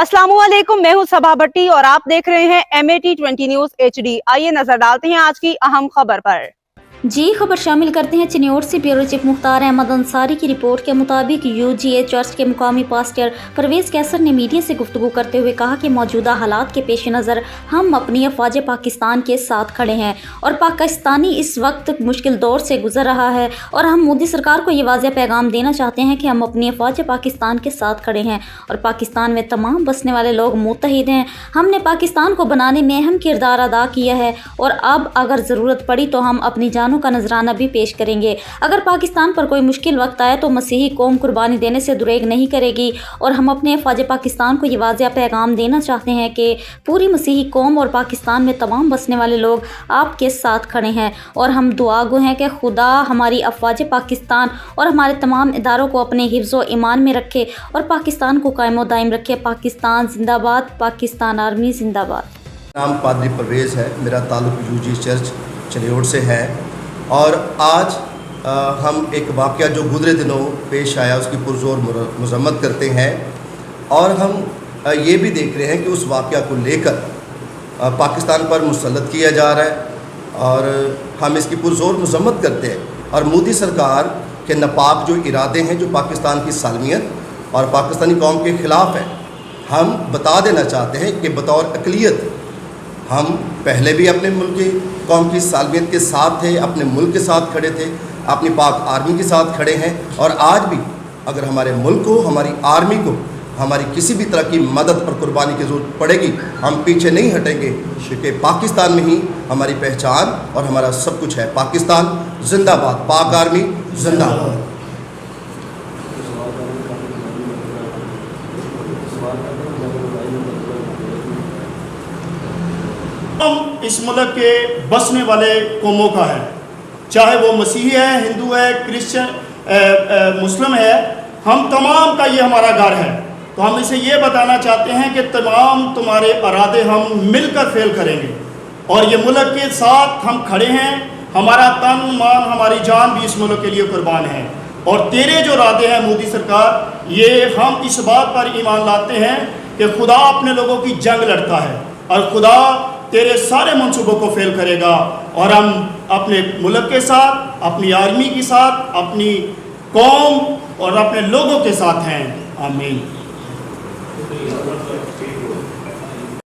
अस्सलाम वालेकुम, मैं हूं सबा भट्टी और आप देख रहे हैं MAT20 न्यूज HD। आइए नजर डालते हैं आज की अहम खबर पर। जी खबर शामिल करते हैं चिन्नौर से। ब्यूरो चीफ मुख्तार अहमद अंसारी की रिपोर्ट के मुताबिक UGA चर्च के मुकामी पास्टर परवेज कैसर ने मीडिया से गुफ्तगू करते हुए कहा कि मौजूदा हालात के पेश नज़र हम अपनी अफवाज पाकिस्तान के साथ खड़े हैं और पाकिस्तानी इस वक्त मुश्किल दौर से गुजर रहा है और हम मोदी सरकार को ये वाज़ेह पैगाम देना चाहते हैं कि हम अपनी अफवाज पाकिस्तान के साथ खड़े हैं और पाकिस्तान में तमाम बसने वाले लोग मुत्तहिद हैं। हमने पाकिस्तान को बनाने में अहम किरदार अदा किया है और अब अगर ज़रूरत पड़ी तो हम अपनी का नजराना भी पेश करेंगे। अगर पाकिस्तान पर कोई मुश्किल वक्त आए तो मसीही कौम कुर्बानी देने से दुरेग नहीं करेगी और हम अपने अफवाज पाकिस्तान को ये वाज़ेह पैगाम देना चाहते हैं कि पूरी मसीही कौम और पाकिस्तान में तमाम बसने वाले लोग आपके साथ खड़े हैं और हम दुआगो हैं कि खुदा हमारी अफवाज पाकिस्तान और हमारे तमाम इदारों को अपने हिफ्ज़ ईमान में रखे और पाकिस्तान को कायम दायम रखे। पाकिस्तान जिंदाबाद, पाकिस्तान आर्मी जिंदाबाद। नाम पादरी परवेज़ है, मेरा ताल्लुक UGA चर्च चिन्नौर से है और आज हम एक वाक़या जो गुज़रे दिनों पेश आया उसकी पुरज़ोर मज़म्मत करते हैं और हम ये भी देख रहे हैं कि उस वाक़या को लेकर पाकिस्तान पर मुसल्लत किया जा रहा है और हम इसकी पुरज़ोर मज़म्मत करते हैं और मोदी सरकार के नापाक जो इरादे हैं, जो पाकिस्तान की सालमियत और पाकिस्तानी कौम के ख़िलाफ़ है, हम बता देना चाहते हैं कि बतौर अक़लियत हम पहले भी अपने मुल्क की कौम की सालमियत के साथ थे, अपने मुल्क के साथ खड़े थे, अपनी पाक आर्मी के साथ खड़े हैं और आज भी अगर हमारे मुल्क को, हमारी आर्मी को, हमारी किसी भी तरह की मदद और कुर्बानी की ज़रूरत पड़ेगी, हम पीछे नहीं हटेंगे क्योंकि पाकिस्तान में ही हमारी पहचान और हमारा सब कुछ है। पाकिस्तान जिंदाबाद, पाक आर्मी जिंदाबाद। हम इस मुल्क के बसने वाले कौमों का है, चाहे वो मसीही है, हिंदू है, क्रिश्चियन, मुस्लिम है, हम तमाम का ये हमारा घर है। तो हम इसे ये बताना चाहते हैं कि तमाम तुम्हारे इरादे हम मिलकर फेल करेंगे और ये मुल्क के साथ हम खड़े हैं। हमारा तन मान, हमारी जान भी इस मुल्क के लिए कुर्बान है और तेरे जो इरादे हैं मोदी सरकार, ये हम इस बात पर ईमान लाते हैं कि खुदा अपने लोगों की जंग लड़ता है और खुदा तेरे सारे मंसूबों को फेल करेगा और हम अपने मुल्क के साथ, अपनी आर्मी के साथ, अपनी कौम और अपने लोगों के साथ हैं। आमीन।